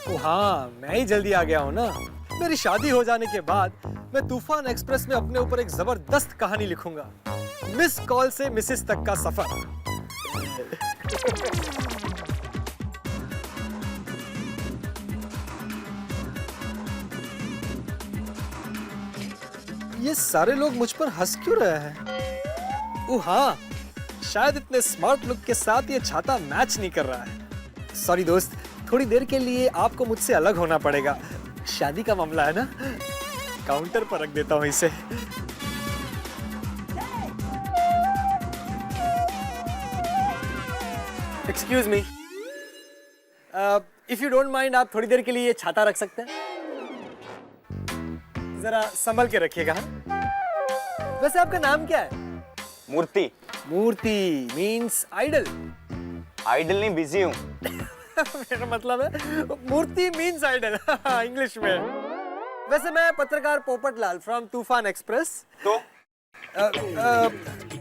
ओ हाँ, मैं ही जल्दी आ गया हूँ ना। मेरी शादी हो जाने के बाद मैं तूफान एक्सप्रेस में अपने ऊपर एक जबरदस्त कहानी लिखूंगा। मिस कॉल से मिसेस तक का सफर। ये सारे लोग मुझ पर हंस क्यों रहे हैं? ओ हाँ, शायद इतने स्मार्ट लुक के साथ ये छाता मैच नहीं कर रहा है। सॉरी दोस्त, थोड़ी देर के लिए आपको मुझसे अलग होना पड़ेगा। शादी का मामला है ना, काउंटर पर रख देता हूँ इसे। Excuse me, if you don't mind आप थोड़ी देर के लिए ये छाता रख सकते हैं? जरा संभल के रखिएगा। वैसे आपका नाम क्या है? मूर्ति। मूर्ति मींस आइडल। आइडल नहीं, बिजी हूँ। मेरा मतलब है मूर्ति मींस आइडल इंग्लिश में। वैसे मैं पत्रकार पोपटलाल फ्रॉम तूफान एक्सप्रेस। तो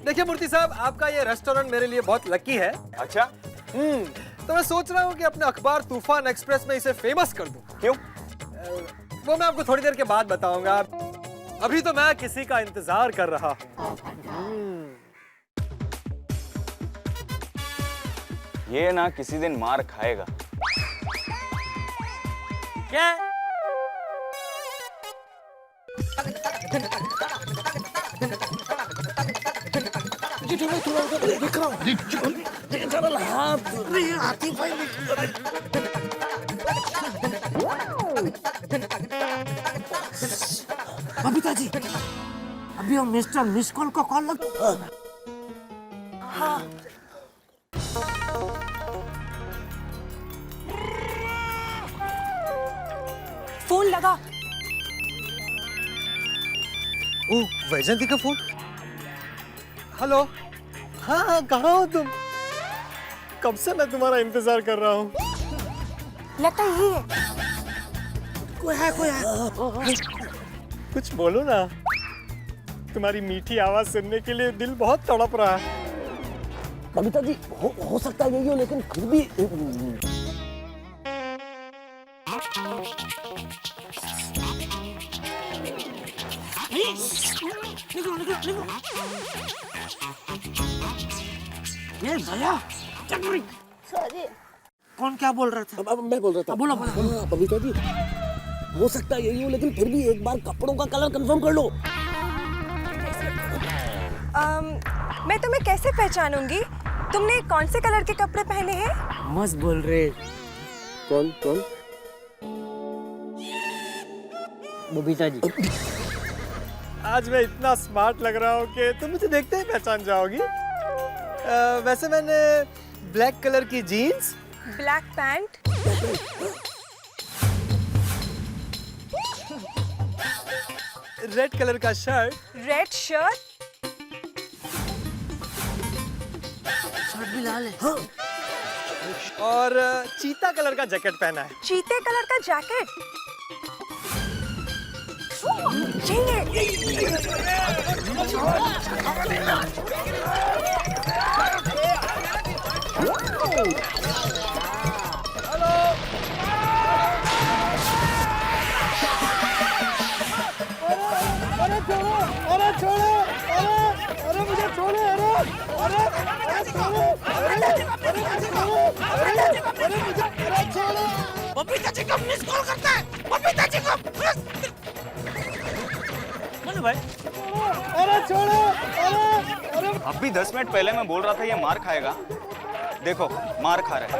देखिए मूर्ति साहब, आपका ये रेस्टोरेंट मेरे लिए बहुत लकी है। अच्छा। तो मैं सोच रहा हूँ कि अपने अखबार तूफान एक्सप्रेस में इसे फेमस कर दूं। क्यों? वो मैं आपको थोड़ी देर के बाद बताऊंगा। अभी तो मैं किसी का इंतजार कर रहा हूँ। ये ना किसी दिन मार खाएगा। क्या? बबीता जी, अभी हम मिस्टर मिस कॉल को कॉल लग। हाँ। फोन लगा। ओह, वैजंती का फोन। हेलो। हाँ, कहाँ हो तुम? कब से मैं तुम्हारा इंतजार कर रहा हूँ। लगता है यही है। कोई है। कुछ बोलो ना। तुम्हारी मीठी आवाज सुनने के लिए दिल बहुत तड़प रहा है। बबीता जी, हो सकता है यही हो, लेकिन फिर भी निकलो। ये दया, सॉरी। कौन क्या बोल रहा था? मैं बोल रहा था। बोलो। बबीता जी, हो सकता है यही हो, लेकिन फिर भी एक बार कपड़ों का कलर कंफर्म कर लो। मैं तुम्हें कैसे पहचानूंगी? तुमने कौन से कलर के कपड़े पहने हैं? मस्त बोल रहे। कौन? बबीता जी। आज मैं इतना स्मार्ट लग रहा हूँ कि तुम मुझे देखते ही पहचान जाओगी। वैसे मैंने ब्लैक कलर की jeans, black pant, red colour का शर्ट, रेड शर्ट, भी लाल है। हाँ। और चीता कलर का जैकेट पहना है। चीते कलर का जैकेट। अरे मुझे छोड़ो। बबीता जी को मिस कॉल करता है। बबीता जी को मनु भाई, अरे छोड़ो। अभी 10 मिनट पहले मैं बोल रहा था ये मार खाएगा। देखो, मार खा रहा है।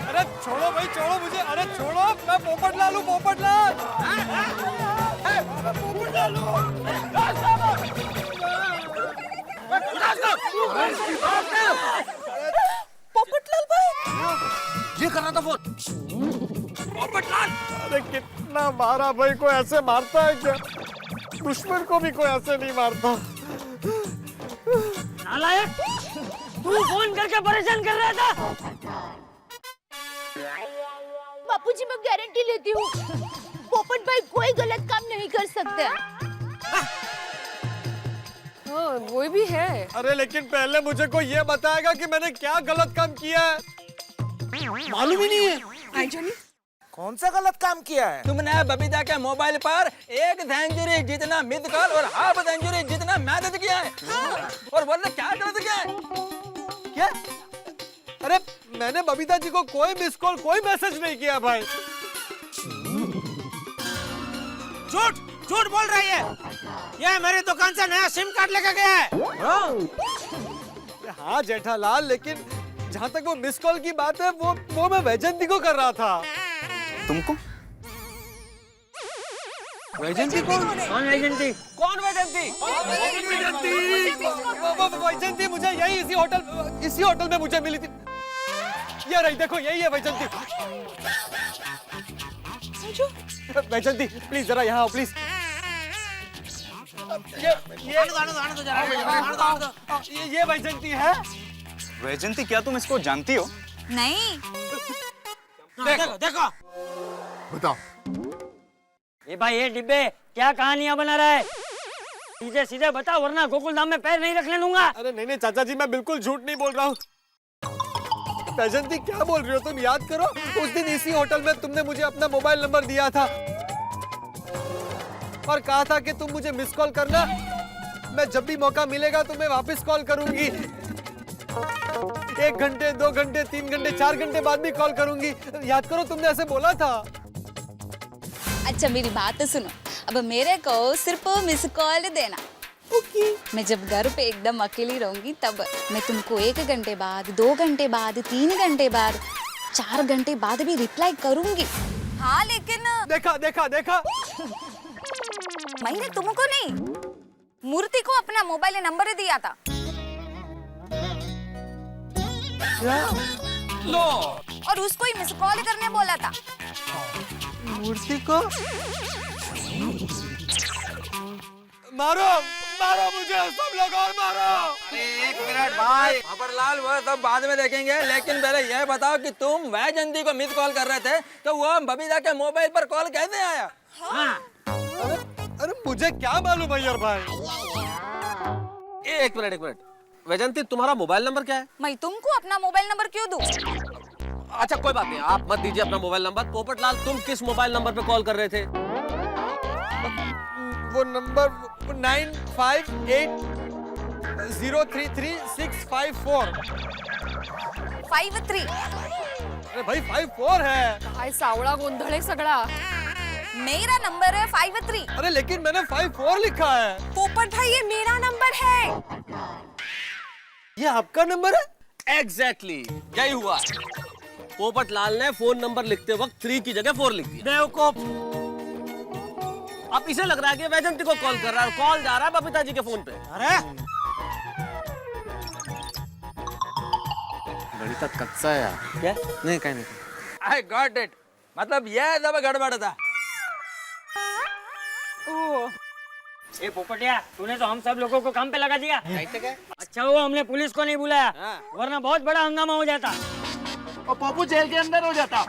अरे छोड़ो भाई, छोड़ो मुझे। अरे छोड़ो, मैं पोपटलाल हूँ, पोपटलाल। पोपटलाल भाई, ये कर रहा था फोन। पोपटलाल। अरे कितना मारा भाई, कोई ऐसे मारता है क्या? दुश्मन को भी कोई ऐसे नहीं मारता। नालायक, तू फोन करके परेशान कर रहा था। बापूजी, मैं गारंटी लेती हूँ पोपट भाई कोई गलत काम नहीं कर सकते। हाँ, वो भी है। अरे लेकिन पहले मुझे कोई ये बताएगा कि मैंने क्या गलत काम किया है। मालूम ही नहीं है। एंटोनी, कौन सा गलत काम किया है? तुमने बबीता के मोबाइल पर 1 सेंचुरी जितना मिस कॉल और हाफ सेंचुरी जितना मैसेज किया है। और बोल रहे क्या गलत किया है? क्या? अरे मैंने बबीता जी को कोई मिस कॉल, कोई मैसेज नहीं किया भाई। झूठ बोल रही है। ये मेरी दुकान से नया सिम कार्ड लेकर गया है। हाँ जेठालाल, लेकिन जहाँ तक वो मिस कॉल की बात है, वो मैं वैजंती को कर रहा था। तुमको? वैजंती कौन? कौन वैजंती? कौन वैजंती? वैजंती मुझे यही इसी होटल में मुझे मिली थी। ये रही, देखो यही है वैजंती। वैजंती प्लीज जरा यहाँ आओ प्लीज। ये वैजंती है। वैजंती, क्या तुम इसको जानती हो? नहीं। देखो बताओ। ये भाई ये डिब्बे क्या कहानियां बना रहा है? सीधे सीधे बताओ वरना गोकुल धाम में पैर नहीं रखने दूंगा। अरे नहीं चाचा जी, मैं बिल्कुल झूठ नहीं बोल रहा हूँ। वैजंती क्या बोल रही हो तुम? याद करो उस दिन इसी होटल में तुमने मुझे अपना मोबाइल नंबर दिया था और कहा था कि तुम मुझे मिस कॉल करना, मैं जब भी मौका मिलेगा तुम्हें वापस कॉल करूंगी। 1 घंटे 2 घंटे 3 घंटे 4 घंटे बाद भी कॉल करूंगी। याद करो तुमने ऐसे बोला था। अच्छा मेरी बात तो सुनो, अब मेरे को सिर्फ मिस कॉल देना। मैं जब घर पे एकदम अकेली रहूंगी तब मैं तुमको 1 घंटे बाद 2 घंटे बाद 3 घंटे बाद 4 घंटे बाद भी रिप्लाई करूंगी। हाँ लेकिन देखा देखा देखा, मैंने तुमको नहीं, मूर्ति को अपना मोबाइल नंबर दिया था। लो, और उसको ही मिस कॉल करने बोला था। मूर्ति को मारो मारो मुझे, सब लोग और मारो। एक मिनट भाई खबरलाल, वो सब बाद में देखेंगे, लेकिन पहले यह बताओ कि तुम वैजंती को मिस कॉल कर रहे थे तो वो बबीता के मोबाइल पर कॉल कैसे आया? अरे मुझे क्या मालूम है यार भाई। एक मिनट, वैजंती तुम्हारा मोबाइल नंबर क्या है? मैं तुमको अपना मोबाइल नंबर क्यों दूं? अच्छा कोई बात नहीं, आप मत दीजिए अपना मोबाइल नंबर। पोपटलाल, तुम किस मोबाइल नंबर पे कॉल कर रहे थे? वो नंबर 9580336554। 53। अरे भाई 54 है। काय सावळा गोंधळ आहे सगळा। मेरा नंबर है 53। अरे लेकिन मैंने 54 लिखा है। पोपट भाई ये मेरा नंबर है। ये आपका नंबर है? एग्जैक्टली यही हुआ। पोपटलाल ने फोन नंबर लिखते वक्त 3 की जगह 4 लिख दिया। बेवकूफ। अब इसे लग रहा है कि वैजंती को कॉल कर रहा है, कॉल जा रहा है बबीता जी के फोन पे। अरे गणित कच्चा है यार। क्या? नहीं कहीं नहीं। आई गॉट इट, मतलब यह सब गड़बड़ था। ए पोपटिया, तूने तो हम सब लोगों को काम पे लगा दिया। अच्छा हुआ हमने पुलिस को नहीं बुलाया, वरना बहुत बड़ा हंगामा हो जाता और पप्पू जेल के अंदर हो जाता।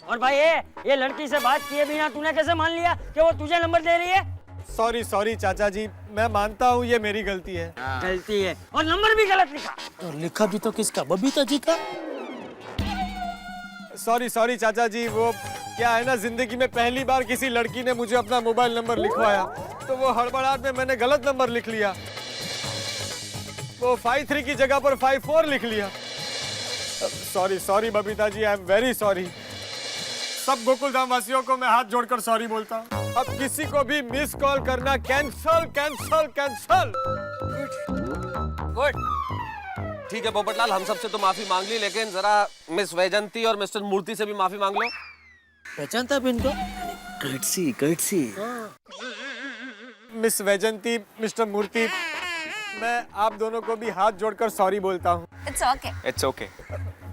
और भाई ये लड़की से बात किए बिना तूने कैसे मान लिया कि वो तुझे नंबर दे रही है? सॉरी चाचा जी, मैं मानता हूँ ये मेरी गलती है। गलती है और नंबर भी गलत लिखा। तो लिखा भी तो किसका? बबीता जी का। सॉरी चाचा जी, वो क्या है ना, जिंदगी में पहली बार किसी लड़की ने मुझे अपना मोबाइल नंबर लिखवाया तो वो हड़बड़ाहट में मैंने गलत नंबर लिख लिया। वो 53 की जगह पर 54 लिख लिया। Sorry Babita ji, I am very sorry. सब गोकुलधाम वासियों को मैं हाथ जोड़कर सॉरी बोलता हूँ। अब किसी को भी मिस कॉल करना कैंसल। गुड, ठीक है पोपटलाल, हम सबसे तो माफी मांग ली, लेकिन जरा मिस वैजंती और मिस्टर मूर्ति से भी माफी मांग लो। पहचानता भी इनको? कर्टसी। मिस वैजंती, मिस्टर मूर्ति, मैं आप दोनों को भी हाथ जोड़कर सॉरी बोलता हूँ। It's okay. It's okay.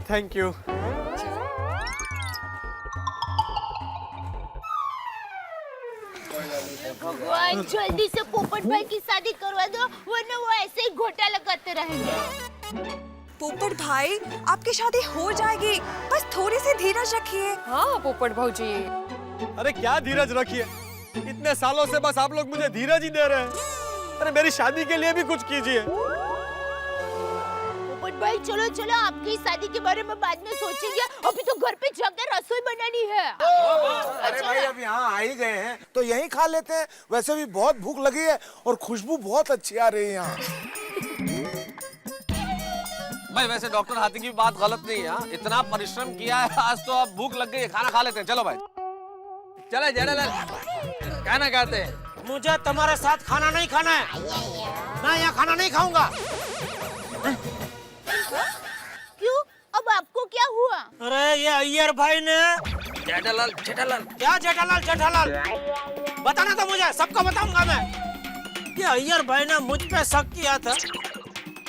Thank you. भगवान जल्दी से पोपट भाई की शादी करवा दो, वरना वो ऐसे ही घोटाला करते रहेंगे। पोपट भाई आपकी शादी हो जाएगी, बस थोड़ी सी धीरज रखिए। हाँ पोपट भाऊजी। अरे क्या धीरज रखिए, इतने सालों से बस आप लोग मुझे धीरज ही दे रहे हैं। अरे मेरी शादी के लिए भी कुछ कीजिए। पोपट भाई चलो चलो, आपकी शादी के बारे में बाद में सोचेंगे, अभी तो घर पे जाकर रसोई बनानी है। अरे भाई अब यहाँ आ ही गए हैं तो यहीं खा लेते हैं, वैसे भी बहुत भूख लगी है और खुशबू बहुत अच्छी आ रही है यहाँ। भाई वैसे डॉक्टर हाथी की बात गलत नहीं है, हाँ? इतना परिश्रम किया है, आज तो अब भूख लग गई है, खाना खा लेते हैं। चलो भाई चलो जेठालाल खाना खाते हैं। मुझे तुम्हारे साथ खाना नहीं खाना है, मैं यहाँ खाना नहीं खाऊंगा। क्यों? अब आपको क्या हुआ? अरे ये अय्यर भाई ने जेठालाल जेठालाल क्या जेठालाल जेठालाल? बताना तो मुझे, सबको बताऊंगा मैं। ये अय्यर भाई ने मुझ पे शक किया था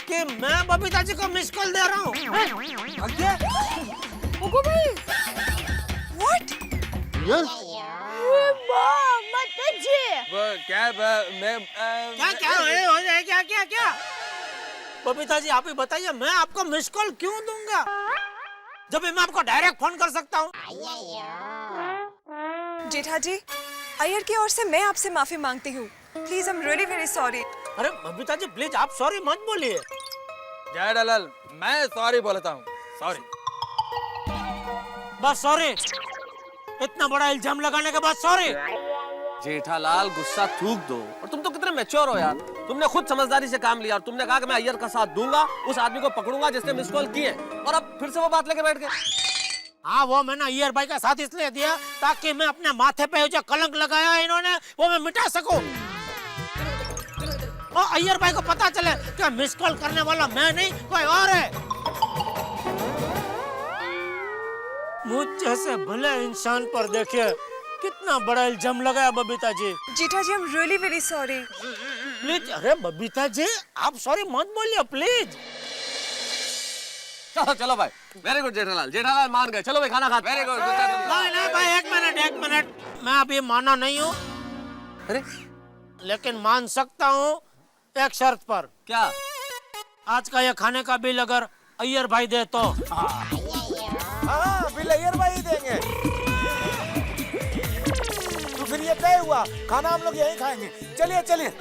कि मैं बबीता जी को मिस कॉल दे रहा हूँ। What? वो क्या मैं क्या क्या हो जाए क्या क्या क्या? बबीता जी आप ही बताइए, मैं आपको मिस कॉल क्यों दूंगा जब मैं आपको डायरेक्ट फोन कर सकता हूँ? जेठा जी, अय्यर की ओर से मैं आपसे माफी मांगती हूँ। Please I am really very sorry. अरे बबीता जी प्लीज आप सॉरी मत बोलिए। जेठालाल मैं सॉरी बोलता हूँ, सॉरी। बस सॉरी, इतना बड़ा इल्जाम लगाने के बाद सॉरी। जेठालाल गुस्सा थूक दो। और तुम तो कितने मैच्योर हो यार, तुमने खुद समझदारी से काम लिया और तुमने कहा कि मैं अय्यर का साथ दूंगा, उस आदमी को पकड़ूंगा जिसने मिस कॉल की है, और अब फिर से वो बात लेके बैठ गए। हाँ वो मैंने अय्यर भाई का साथ इसलिए दिया ताकि मैं अपने माथे पे जो कलंक लगाया है इन्होंने वो मैं मिटा सकूं। और अय्यर भाई को पता चले कि मिस कॉल करने वाला मैं नहीं कोई और है। मुझ जैसे भले इंसान पर देखिए कितना बड़ा इल्जाम लगाया Babita ji. Jetha ji I am really very sorry. Please, अरे बबीता जी आप सॉरी मत बोलिए प्लीज। चलो चलो भाई, वेरी गुड जेठालाल, जेठालाल मान गए। चलो भाई खाना खाते। Very good. नहीं भाई एक मिनट, मैं अभी माना नहीं हूँ। अरे लेकिन मान सकता हूँ एक शर्त पर। क्या? आज का ये खाने का बिल अगर अय्यर भाई दे तो। हाँ बिल अय्यर भाई ही देंगे। तो फिर ये तय हुआ, खाना हम लोग यहीं खाएंगे। चलिए चलिए।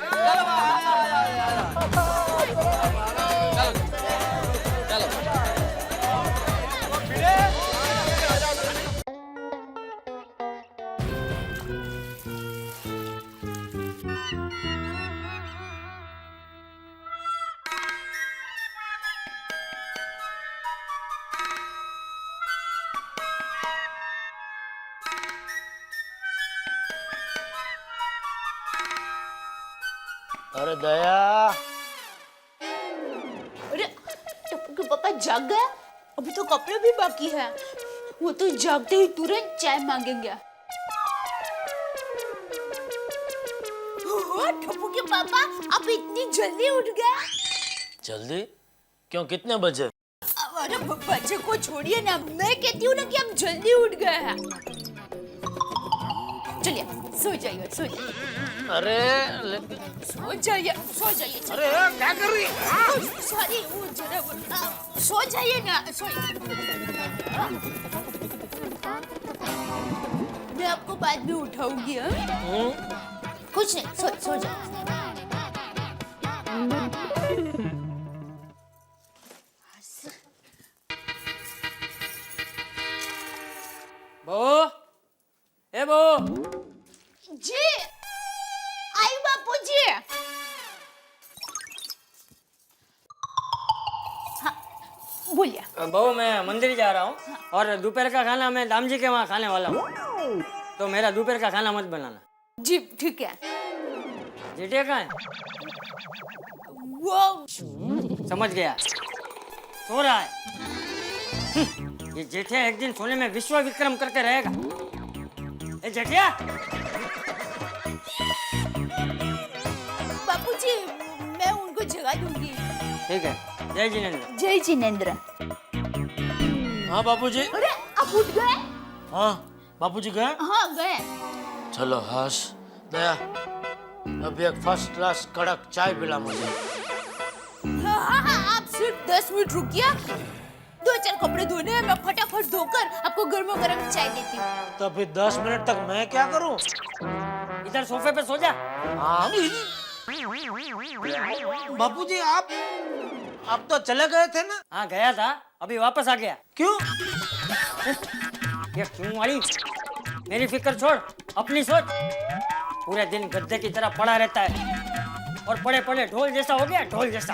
अरे दया, अरे टप्पू के पापा जाग गए? अभी तो कपड़े भी बाकी है। वो तो जागते ही तुरंत चाय मांगेंगे। टप्पू के पापा आप इतनी जल्दी उठ गए? जल्दी क्यों, कितने बजे? अरे बच्चे को छोड़िए ना, मैं कहती हूँ ना कि आप जल्दी उठ गए हैं। चलिए सो जाइए, सो जाइए। अरे सो जाइए, सो जाइए। अरे क्या कर रही है? सॉरी वो जरा सो जाइए ना, सो। मैं आपको बाद में उठाऊंगी। कुछ नहीं, सो जाइए। बहू, ए बहू। जी आई बापू जी। हाँ बोलिए। बहू मैं मंदिर जा रहा हूँ और दोपहर का खाना मैं दाम जी के वहाँ खाने वाला हूँ, तो मेरा दोपहर का खाना मत बनाना। जी ठीक है। जेठिया कहाँ है? वो समझ गया, सो रहा है। ये जेठिया एक दिन सोने में विश्व विक्रम करके रहेगा। ए जेठिया। बापूजी मैं उनको जगा दूंगी। ठीक है, जय जिनेंद्र। जय जिनेंद्र। हाँ बापूजी। अरे आप उठ गए? हाँ बापूजी गए? हाँ गए। चलो हर्ष, दया, अभी एक फर्स्ट क्लास कड़क चाय पिला मुझे। हाँ आप सिर्फ 10 मिनट रुकिए, 2-4 कपड़े धोने हैं, मैं फटाफट धोकर आपको गर्मा गर्म चाय देती हूँ। तो फिर 10 मिनट तक मैं क्या करूँ? इधर सोफे पे सो जा। हाँ बापूजी आप तो चले गए थे ना? हाँ गया था, अभी वापस आ गया। क्यों? ये क्यों वाली? मेरी फिक्र छोड़, अपनी सोच। पूरे दिन गद्दे की तरह पड़ा रहता है और पड़े पड़े ढोल जैसा हो गया, ढोल जैसा।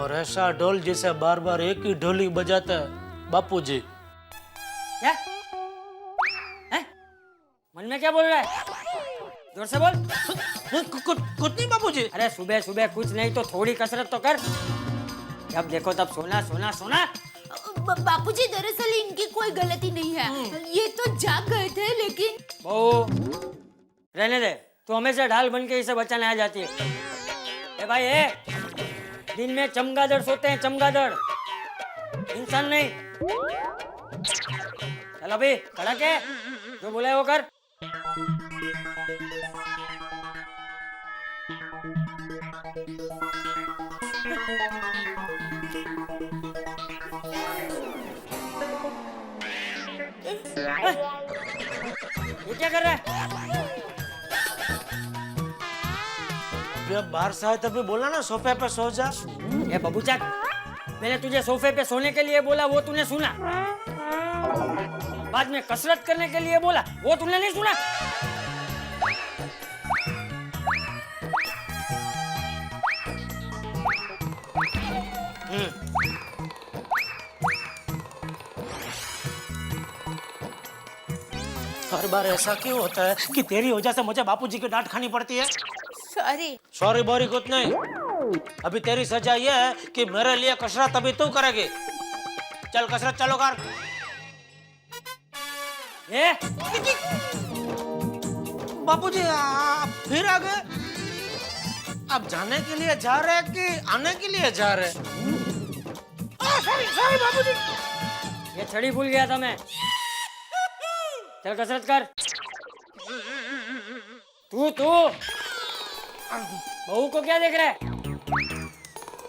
और ऐसा ढोल जैसे बार बार एक ही ढोल ही बजाता है बापूजी। क्या? हैं? मन में क्या बोल रहा है? जोर से बोल। कुछ नहीं बापूजी। अरे सुबह सुबह कुछ नहीं तो थोड़ी कसरत तो कर। जब देखो तब सोना सोना सोना। बापूजी दरअसल इनकी कोई गलती नहीं है, ये तो जाग गए थे लेकिन। बहू रहने दे, तू हमेशा ढाल बन के इसे बचाने आ जाती है। ए भाई दिन में चमगादड़ सोते हैं, चमगादड़, इंसान नहीं। चल अभी खड़ा के जो बोला है वो कर। ये क्या कर रहा है? जब बाहर से आए तभी बोला ना सोफे पे सो जा। ए बबूचा, मैंने तुझे सोफे पे सोने के लिए बोला, वो तूने सुना। बाद में कसरत करने के लिए बोला, वो तूने नहीं सुना। हर बार ऐसा क्यों होता है कि तेरी वजह से मुझे बापूजी की डांट खानी पड़ती है? सॉरी। सॉरी बोरी कुछ नहीं, अभी तेरी सजा ये है कि मेरे लिए कसरत अभी तू करेगी। चल कसरत चालू कर। ये बापूजी आप फिर आ गए? आप जाने के लिए जा रहे हैं कि आने के लिए जा रहे हैं? सॉरी सॉरी बापूजी। ये छड़ी भूल गया था मैं। चल कसरत कर। तू बहू को क्या देख रहा है?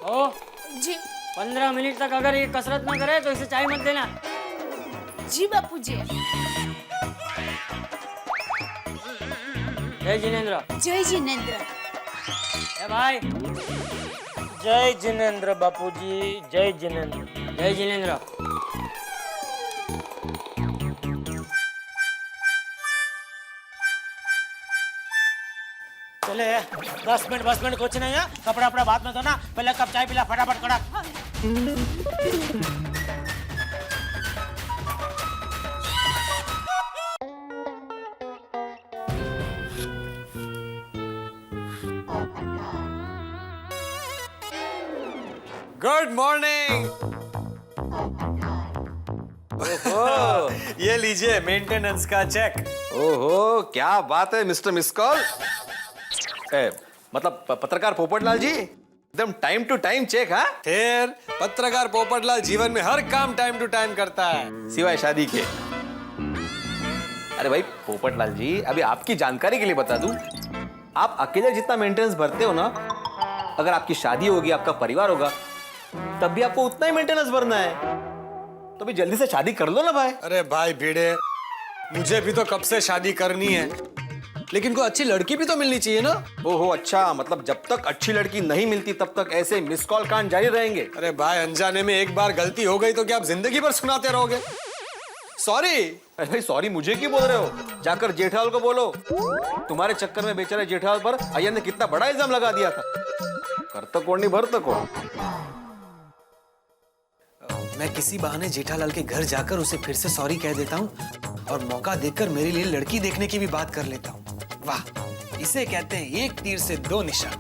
ओ जी 15 मिनट तक अगर ये कसरत ना करे तो इसे चाय मत देना। जी बापूजी। जय जिनेंद्र। जय जिनेंद्र। ए भाई जय जिनेंद्र बापूजी, जय जिनेंद्र। जय जिनेंद्र। चले 10 मिनट कुछ नहीं है, कपड़ा अपना बात में धोना, पहले कप चाय पिला फटाफट कड़ा। Good morning. ये लीजिए मेंटेनेंस का चेक। ओहो क्या बात है मिस्टर मिसकॉल। मतलब पत्रकार पोपटलाल जी एकदम टाइम टू टाइम चेक। हाँ फिर पत्रकार पोपटलाल जीवन में हर काम टाइम टू टाइम करता है सिवाय शादी के। अरे भाई पोपटलाल जी, अभी आपकी जानकारी के लिए बता दूं, आप अकेले जितना मेंटेनेंस भरते हो ना, अगर आपकी शादी होगी, आपका परिवार होगा, तब भी आपको उतना ही मेंटेनेंस भरना है। तो भी जल्दी से शादी कर लो ना भाई। अरे भाई भिड़े, मुझे भी तो कब से शादी करनी है, लेकिन कोई अच्छी लड़की भी तो मिलनी चाहिए ना। ओहो अच्छा, मतलब जब तक अच्छी लड़की नहीं मिलती तब तक ऐसे मिस कॉल कांड जारी रहेंगे। अरे भाई अनजाने में एक बार गलती हो गई तो क्या आप जिंदगी भर सुनाते रहोगे? सॉरी। अरे भाई सॉरी मुझे क्यों बोल रहे हो? जाकर जेठालाल को बोलो। तुम्हारे चक्कर में बेचारे जेठालाल पर अय्यर ने कितना बड़ा इल्जाम लगा दिया था। करता कौन नहीं भरता कौन। मैं किसी बहाने जेठालाल के घर जाकर उसे फिर से सॉरी कह देता हूँ और मौका देकर मेरे लिए लड़की देखने की भी बात कर लेता हूँ। वाह, इसे कहते हैं एक तीर से दो निशान।